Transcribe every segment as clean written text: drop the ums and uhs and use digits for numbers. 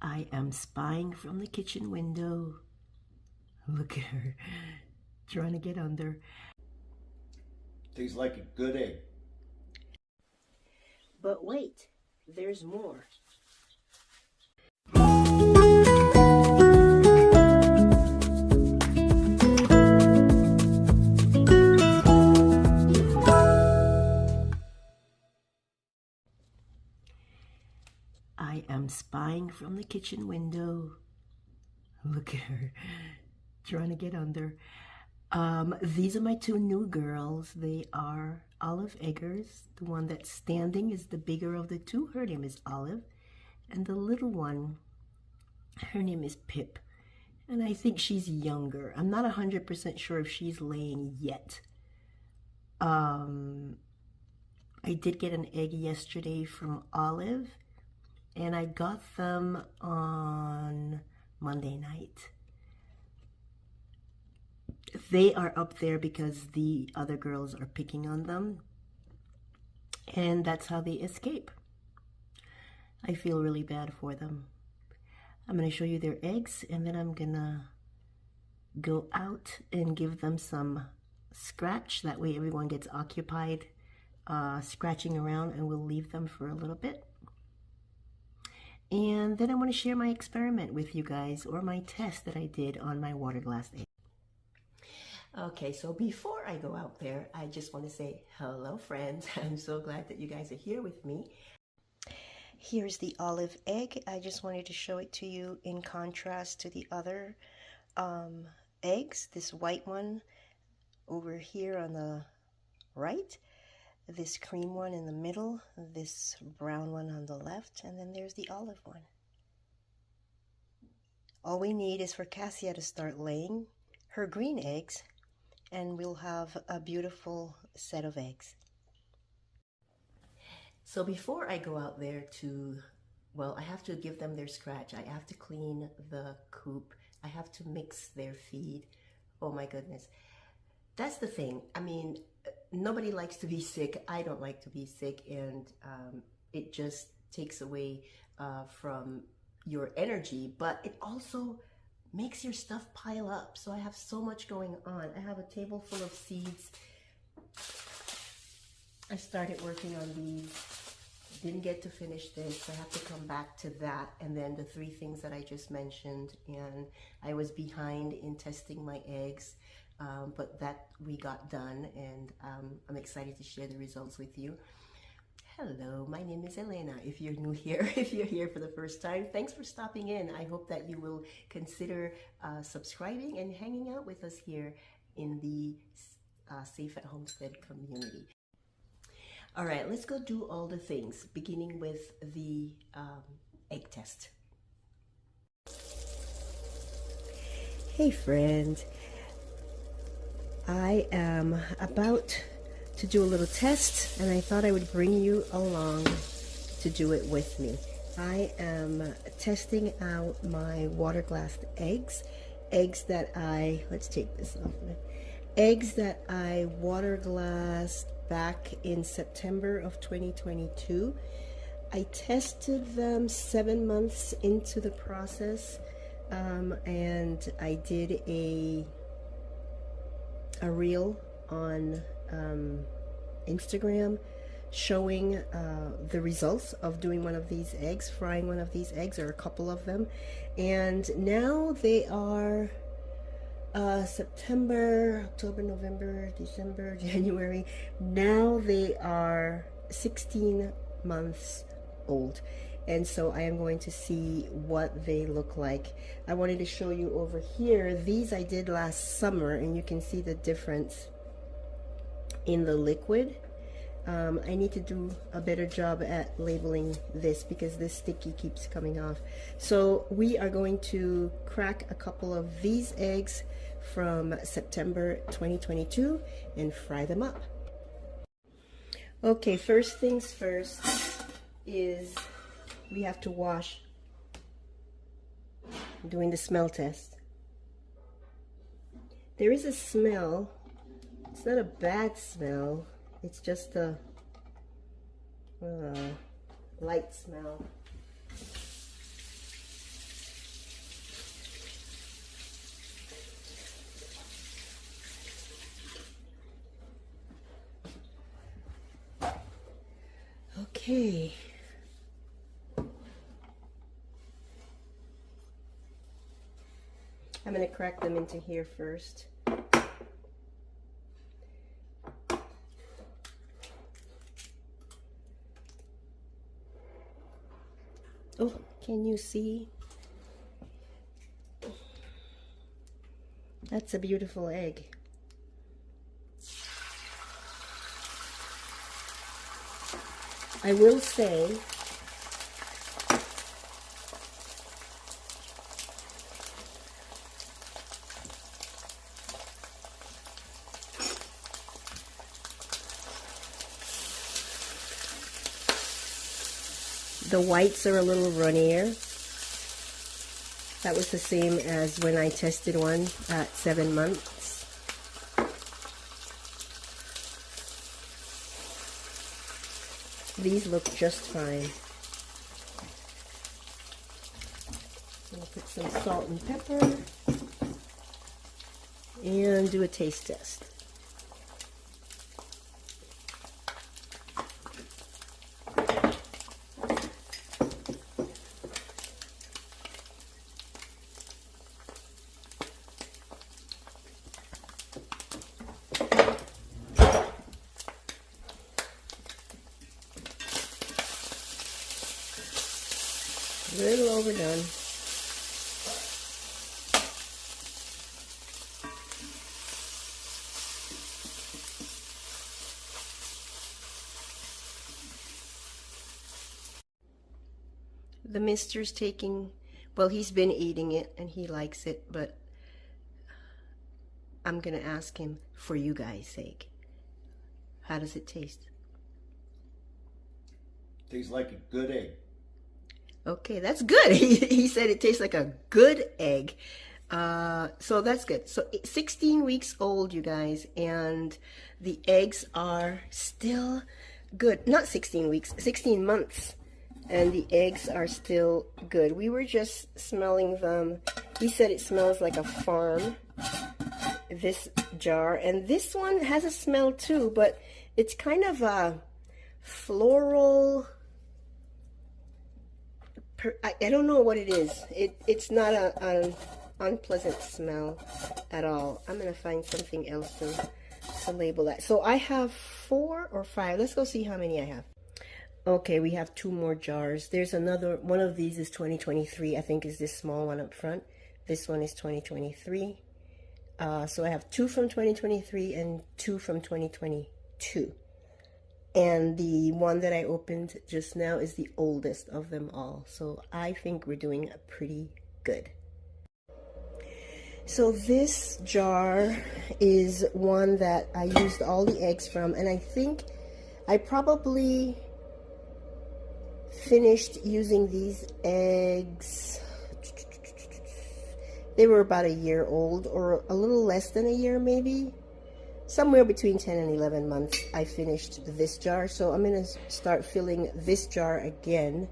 I am spying from the kitchen window. Look at her, trying to get under. Tastes like a good egg. But wait, there's more. I am spying from the kitchen window. Look at her, trying to get under. These are my two new girls. They are Olive Eggers. The one that's standing is the bigger of the two. Her name is Olive. And the little one, her name is Pip. And I think she's younger. I'm not 100% sure if she's laying yet. I did get an egg yesterday from Olive. And I got them on Monday night. They are up there because the other girls are picking on them. And that's how they escape. I feel really bad for them. I'm going to show you their eggs, and then I'm going to go out and give them some scratch. That way everyone gets occupied scratching around, and we'll leave them for a little bit. And then I want to share my experiment with you guys, or my test that I did on my water-glassed egg. Okay, so before I go out there, I just want to say hello, friends. I'm so glad that you guys are here with me. Here's the olive egg. I just wanted to show it to you in contrast to the other eggs. This white one over here on the right, this cream one in the middle, this brown one on the left, and then there's the olive one. All we need is for Cassia to start laying her green eggs, and we'll have a beautiful set of eggs. So before I go out there well, I have to give them their scratch. I have to clean the coop. I have to mix their feed. Oh my goodness. That's the thing. I mean, nobody likes to be sick. I don't like to be sick, and it just takes away from your energy, but it also makes your stuff pile up. So I have so much going on. I have a table full of seeds. I started working on these. Didn't get to finish this. I have to come back to that, and then the 3 things that I just mentioned. And I was behind in testing my eggs, but that we got done, and I'm excited to share the results with you. Hello, my name is Elena. If you're new here, if you're here for the first time, thanks for stopping in. I hope that you will consider subscribing and hanging out with us here in the Safe at Homestead community. All right, let's go do all the things, beginning with the egg test. Hey friend, I am about to do a little test, and I thought I would bring you along to do it with me. I am testing out my water-glassed eggs that let's take this off, eggs that I water-glassed back in September of 2022. I tested them 7 months into the process, and I did a reel on Instagram showing the results of doing one of these eggs, frying one of these eggs, or a couple of them. And now they are September, October, November, December, January. Now they are 16 months old. And so I am going to see what they look like. I wanted to show you over here. These I did last summer, and you can see the difference in the liquid. I need to do a better job at labeling this because this sticky keeps coming off. So we are going to crack a couple of these eggs from September 2022 and fry them up. Okay, first things first is we have to wash. I'm doing the smell test. There is a smell. It's not a bad smell. It's just a light smell. Okay. I'm going to crack them into here first. Oh, can you see? That's a beautiful egg. I will say the whites are a little runnier. That was the same as when I tested one at 7 months. These look just fine. I'm going to put some salt and pepper and do a taste test. A little overdone. The mister's taking, well, he's been eating it and he likes it, but I'm gonna ask him for you guys' sake. How does it taste? Tastes like a good egg. Okay, that's good. He said it tastes like a good egg. So that's good. So 16 weeks old, you guys, and the eggs are still good. Not 16 weeks, 16 months. And the eggs are still good. We were just smelling them. He said it smells like a farm, this jar. And this one has a smell too, but it's kind of a floral. I don't know what it is. It's not an unpleasant smell at all. I'm going to find something else to label that. So I have 4 or 5. Let's go see how many I have. Okay, we have 2 more jars. There's another one of these is 2023. I think is this small one up front. This one is 2023. So I have 2 from 2023 and 2 from 2022. And the one that I opened just now is the oldest of them all. So I think we're doing pretty good. So this jar is one that I used all the eggs from, and I think I probably finished using these eggs. They were about a year old, or a little less than a year maybe. Somewhere between 10 and 11 months I finished this jar. So I'm going to start filling this jar again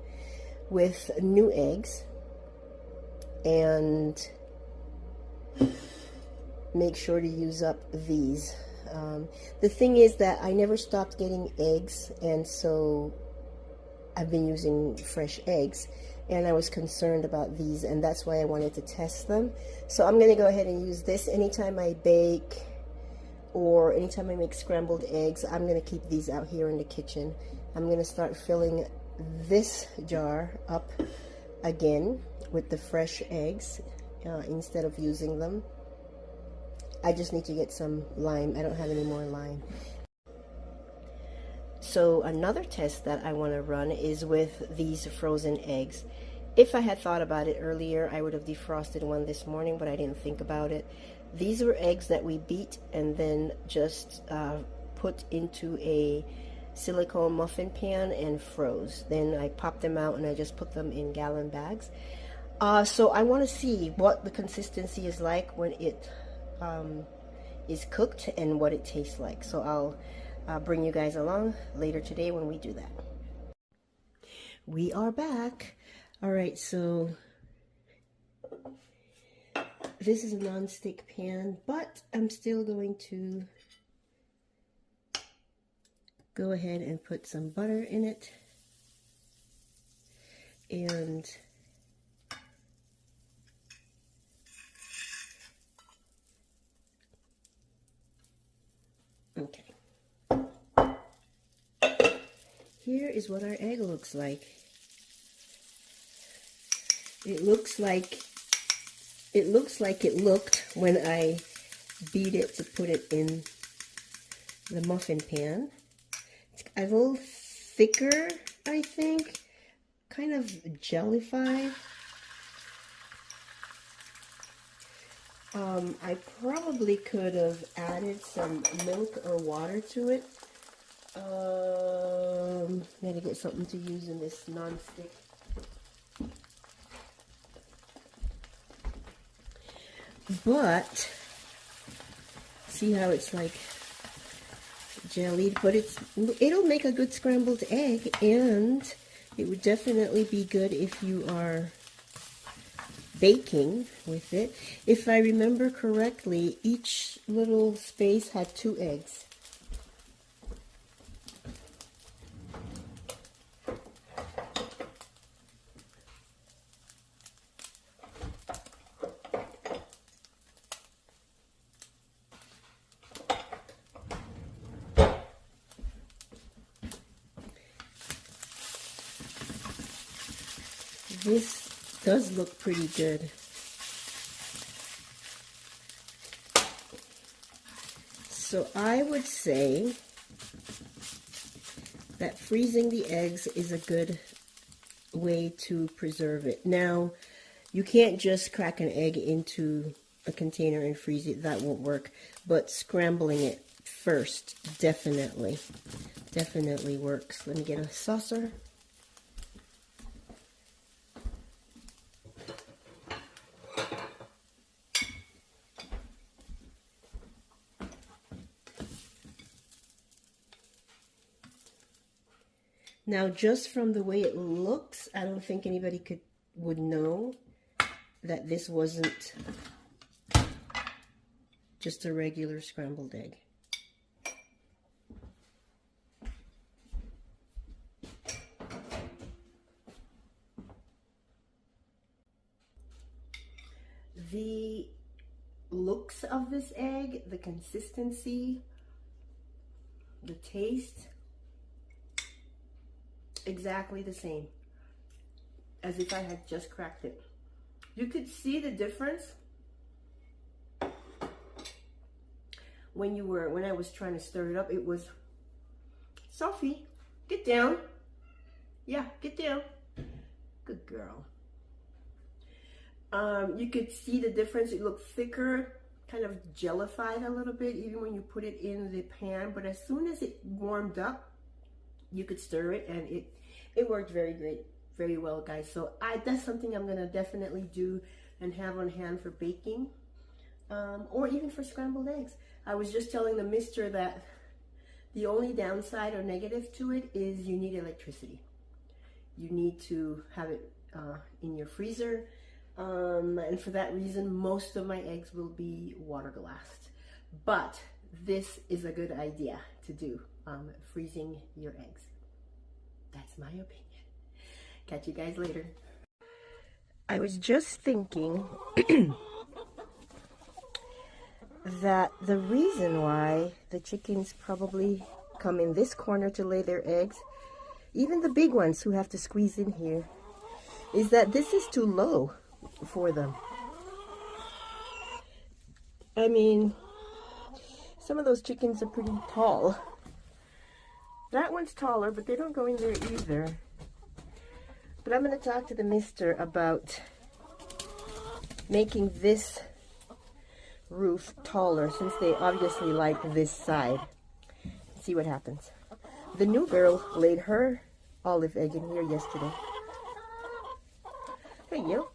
with new eggs and make sure to use up these. The thing is that I never stopped getting eggs, and so I've been using fresh eggs, and I was concerned about these, and that's why I wanted to test them. So I'm going to go ahead and use this anytime I bake or anytime I make scrambled eggs. I'm going to keep these out here in the kitchen. I'm going to start filling this jar up again with the fresh eggs instead of using them. I just need to get some lime. I don't have any more lime. So another test that I want to run is with these frozen eggs. If I had thought about it earlier, I would have defrosted one this morning, but I didn't think about it. These were eggs that we beat and then just put into a silicone muffin pan and froze. Then I popped them out and I just put them in gallon bags. So I want to see what the consistency is like when it is cooked and what it tastes like. So I'll bring you guys along later today when we do that. We are back. All right, so this is a non-stick pan, but I'm still going to go ahead and put some butter in it. And okay. Here is what our egg looks like. It looks like it looked when I beat it to put it in the muffin pan. It's a little thicker, I think, kind of jellified. I probably could have added some milk or water to it. Gotta get something to use in this non-stick. But see how it's like jellied, but it'll make a good scrambled egg, and it would definitely be good if you are baking with it. If I remember correctly, each little space had 2 eggs. This does look pretty good. So I would say that freezing the eggs is a good way to preserve it. Now, you can't just crack an egg into a container and freeze it. That won't work. But scrambling it first definitely works. Let me get a saucer. Now, just from the way it looks, I don't think anybody would know that this wasn't just a regular scrambled egg. The looks of this egg, the consistency, the taste, exactly the same as if I had just cracked it. You could see the difference when I was trying to stir it up. It was, Sophie, get down. Yeah, get down. Good girl. You could see the difference. It looked thicker, kind of jellified a little bit, even when you put it in the pan. But as soon as it warmed up, you could stir it, and it worked very well, guys. So that's something I'm gonna definitely do and have on hand for baking, or even for scrambled eggs. I was just telling the mister that the only downside or negative to it is you need electricity. You need to have it in your freezer, and for that reason, most of my eggs will be water-glassed. But this is a good idea to do, freezing your eggs. That's my opinion. Catch you guys later. I was just thinking that the reason why the chickens probably come in this corner to lay their eggs, even the big ones who have to squeeze in here, is that this is too low for them. I mean, some of those chickens are pretty tall. That one's taller, but they don't go in there either. But I'm going to talk to the mister about making this roof taller, since they obviously like this side. See what happens. The new girl laid her olive egg in here yesterday. Hey, you.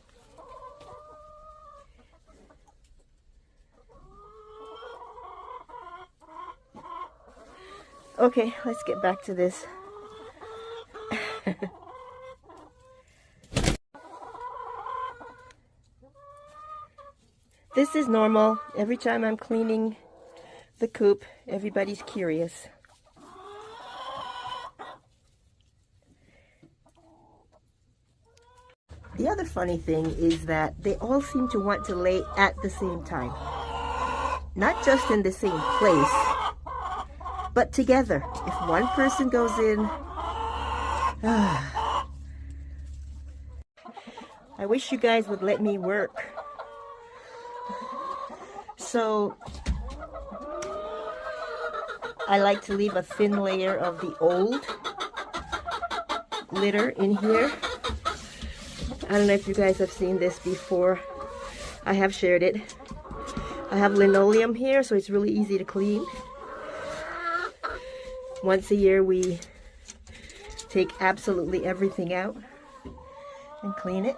Okay, let's get back to this. This is normal. Every time I'm cleaning the coop, everybody's curious. The other funny thing is that they all seem to want to lay at the same time. Not just in the same place, but together. If one person goes in, I wish you guys would let me work. So I like to leave a thin layer of the old litter in here. I don't know if you guys have seen this before. I have shared it. I have linoleum here, so it's really easy to clean. Once a year we take absolutely everything out and clean it.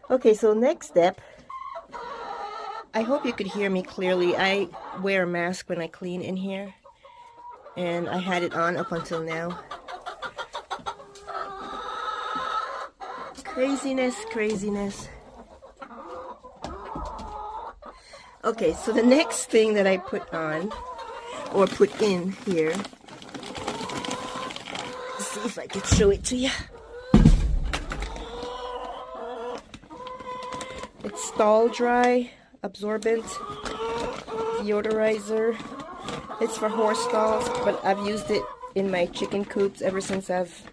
Okay, so next step, I hope you could hear me clearly. I wear a mask when I clean in here, and I had it on up until now. Craziness, craziness. Okay, so the next thing that I put on, or put in here, let's see if I can show it to you. It's Stall Dry Absorbent Deodorizer. It's for horse stalls, but I've used it in my chicken coops ever since I've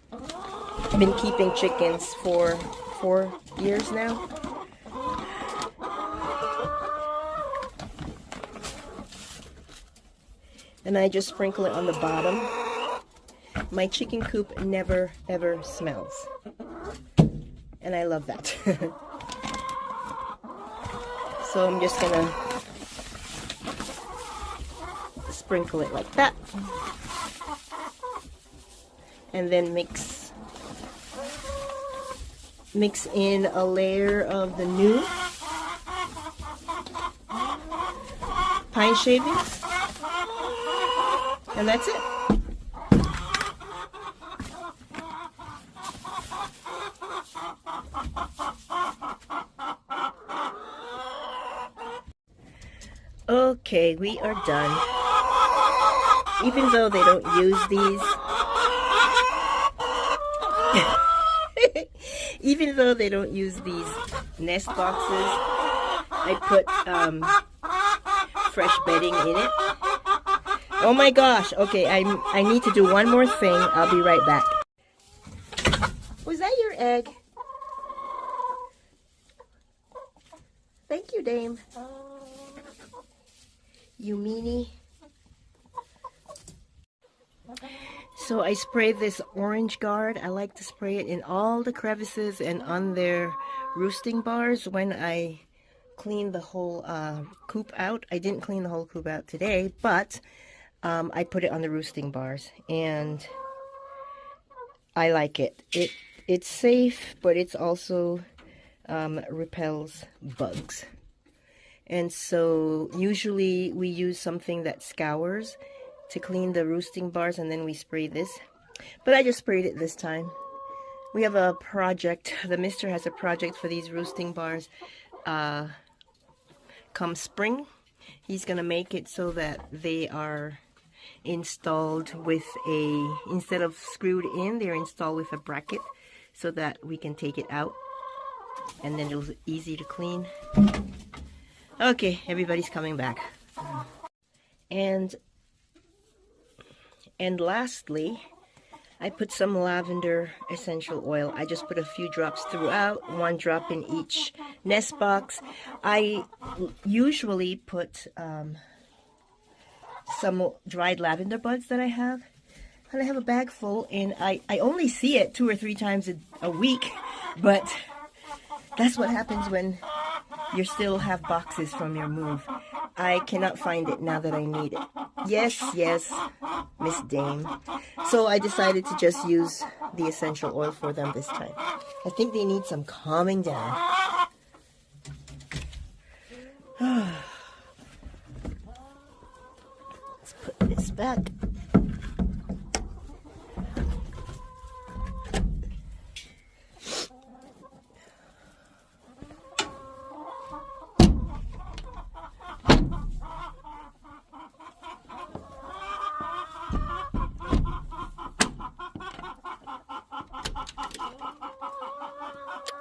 been keeping chickens for 4 years now. And I just sprinkle it on the bottom. My chicken coop never ever smells, and I love that. So I'm just gonna sprinkle it like that, and then mix in a layer of the new pine shavings, and that's it. Okay, we are done. Even though they don't use these, even though they don't use these nest boxes, I put fresh bedding in it. Oh my gosh! Okay, I need to do one more thing. I'll be right back. Was that your egg? Thank you, Dame. You meanie. So I spray this orange guard. I like to spray it in all the crevices and on their roosting bars when I clean the whole coop out. I didn't clean the whole coop out today, but I put it on the roosting bars, and I like it. It's safe, but it's also repels bugs. And so usually we use something that scours to clean the roosting bars, and then we spray this. But I just sprayed it this time. We have a project. The mister has a project for these roosting bars. Come spring, he's going to make it so that they are installed with instead of screwed in, they're installed with a bracket so that we can take it out. And then it's easy to clean. Okay, everybody's coming back. And lastly, I put some lavender essential oil. I just put a few drops throughout, 1 drop in each nest box. I usually put some dried lavender buds that I have. And I have a bag full, and I only see it 2 or 3 times a week, but that's what happens when you still have boxes from your move. I cannot find it now that I need it. Yes, Miss Dame. So I decided to just use the essential oil for them this time. I think they need some calming down. Let's put this back.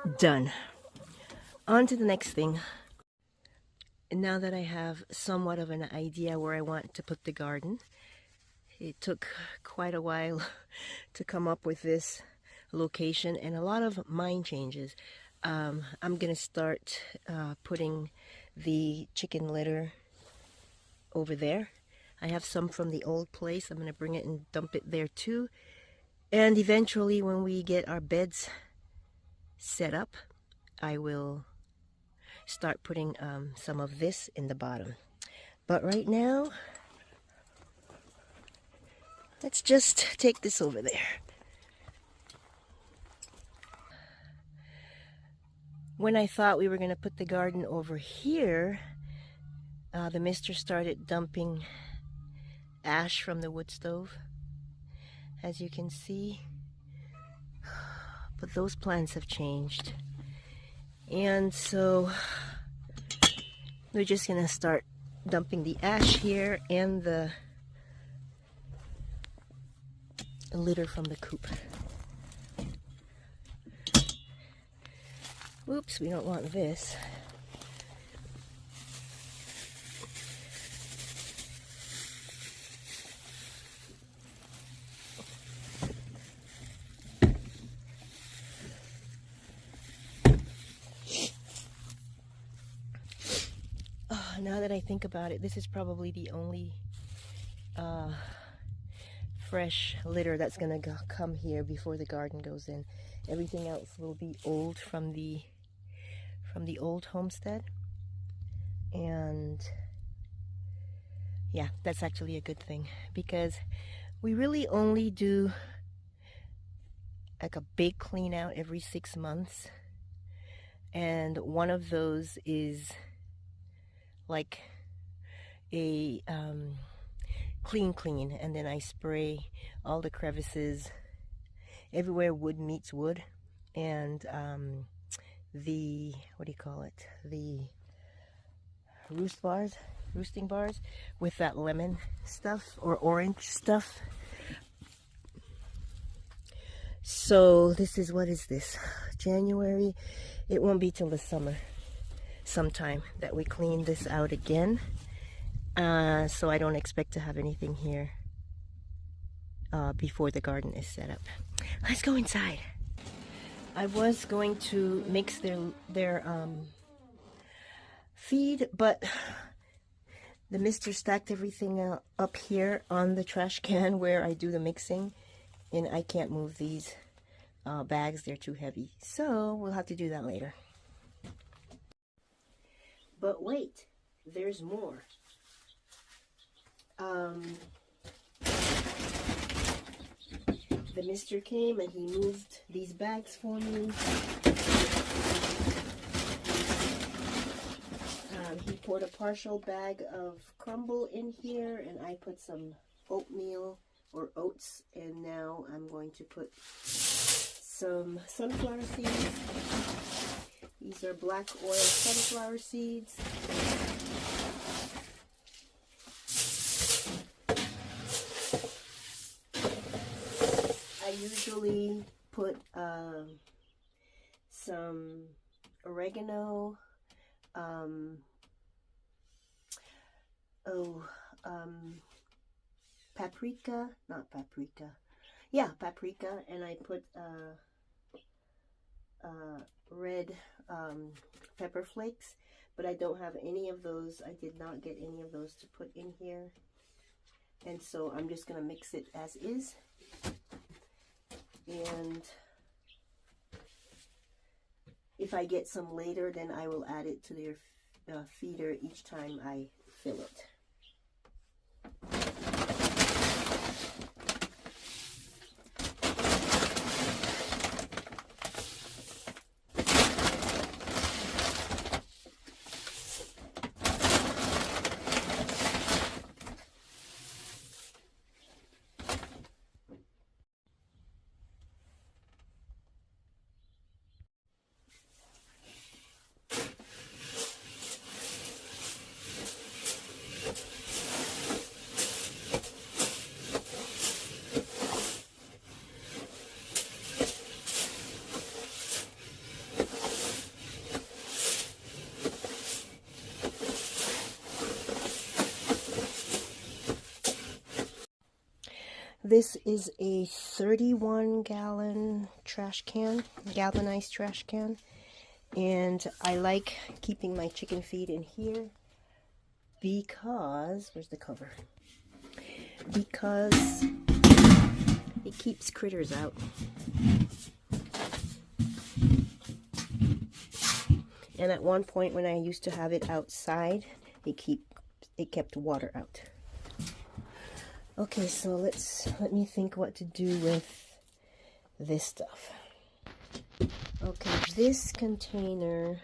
Done. On to the next thing. And now that I have somewhat of an idea where I want to put the garden, it took quite a while to come up with this location and a lot of mind changes. I'm gonna start putting the chicken litter over there. I have some from the old place. I'm gonna bring it and dump it there too. And eventually when we get our beds set up, I will start putting some of this in the bottom. But right now, let's just take this over there. When I thought we were going to put the garden over here, the mister started dumping ash from the wood stove, as you can see. But those plans have changed. And so we're just gonna start dumping the ash here and the litter from the coop. Oops, we don't want this. Now that I think about it, this is probably the only fresh litter that's gonna come here before the garden goes in. Everything else will be old from the old homestead, and yeah, that's actually a good thing because we really only do like a big clean out every 6 months, and one of those is like a clean, and then I spray all the crevices everywhere wood meets wood, and the, what do you call it, the roosting bars with that lemon stuff or orange stuff. So this is, what is this, January? It won't be till the summer sometime that we clean this out again. So I don't expect to have anything here before the garden is set up. Let's go inside. I was going to mix their feed, but the mister stacked everything up here on the trash can where I do the mixing, and I can't move these bags, they're too heavy. So we'll have to do that later. But wait, there's more. The mister came and he moved these bags for me. He poured a partial bag of crumble in here, and I put some oatmeal or oats, and now I'm going to put some sunflower seeds. These are black oil sunflower seeds. I usually put some oregano, paprika, not paprika, yeah, paprika, and I put red pepper flakes, but I don't have any of those. I did not get any of those to put in here, and so I'm just gonna mix it as is. And if I get some later, then I will add it to their feeder each time I fill it. this is a 31-gallon trash can, galvanized trash can. And I like keeping my chicken feed in here because, where's the cover? Because it keeps critters out. And at one point when I used to have it outside, it kept water out. Okay, so let me think what to do with this stuff. Okay, this container,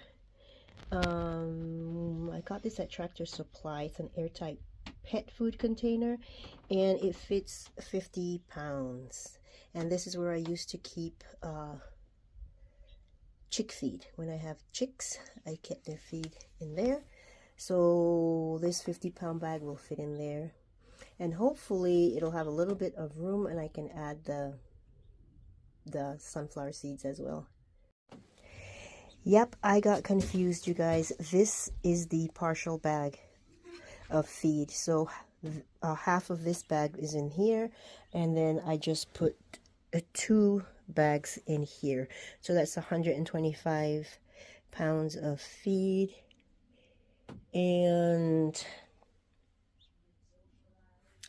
I got this at Tractor Supply. It's an airtight pet food container, and it fits 50 pounds. And this is where I used to keep chick feed. When I have chicks, I kept their feed in there. So this 50-pound bag will fit in there. And hopefully it'll have a little bit of room and I can add the sunflower seeds as well. Yep, I got confused, you guys. This is the partial bag of feed. So half of this bag is in here, and then I just put 2 bags in here. So that's 125 pounds of feed and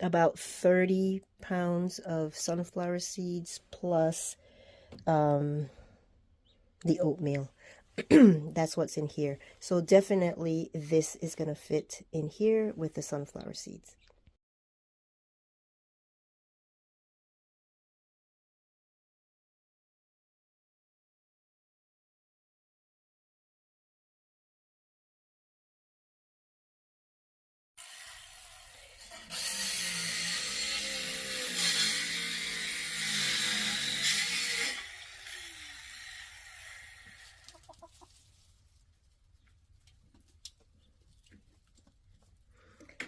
about 30 pounds of sunflower seeds plus the oatmeal. That's what's in here. So definitely this is going to fit in here with the sunflower seeds.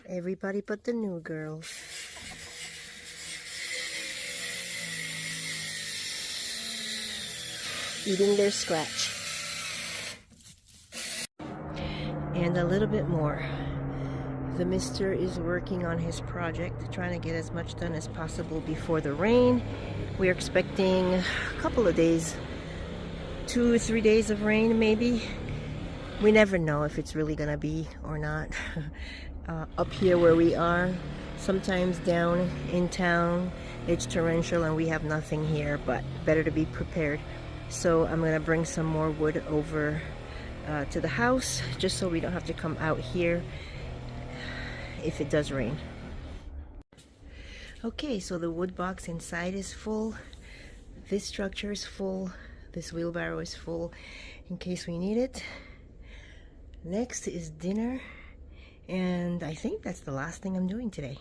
Everybody but the new girls. Eating their scratch. And a little bit more. The mister is working on his project, trying to get as much done as possible before the rain. We're expecting a couple of days, 2 or 3 days of rain maybe. We never know if it's really gonna be or not. Up here where we are, sometimes down in town it's torrential and we have nothing here, but better to be prepared. So I'm gonna bring some more wood over to the house just so we don't have to come out here if it does rain. Okay, so the wood box inside is full. This structure is full. This wheelbarrow is full in case we need it. Next is dinner. And I think that's the last thing I'm doing today.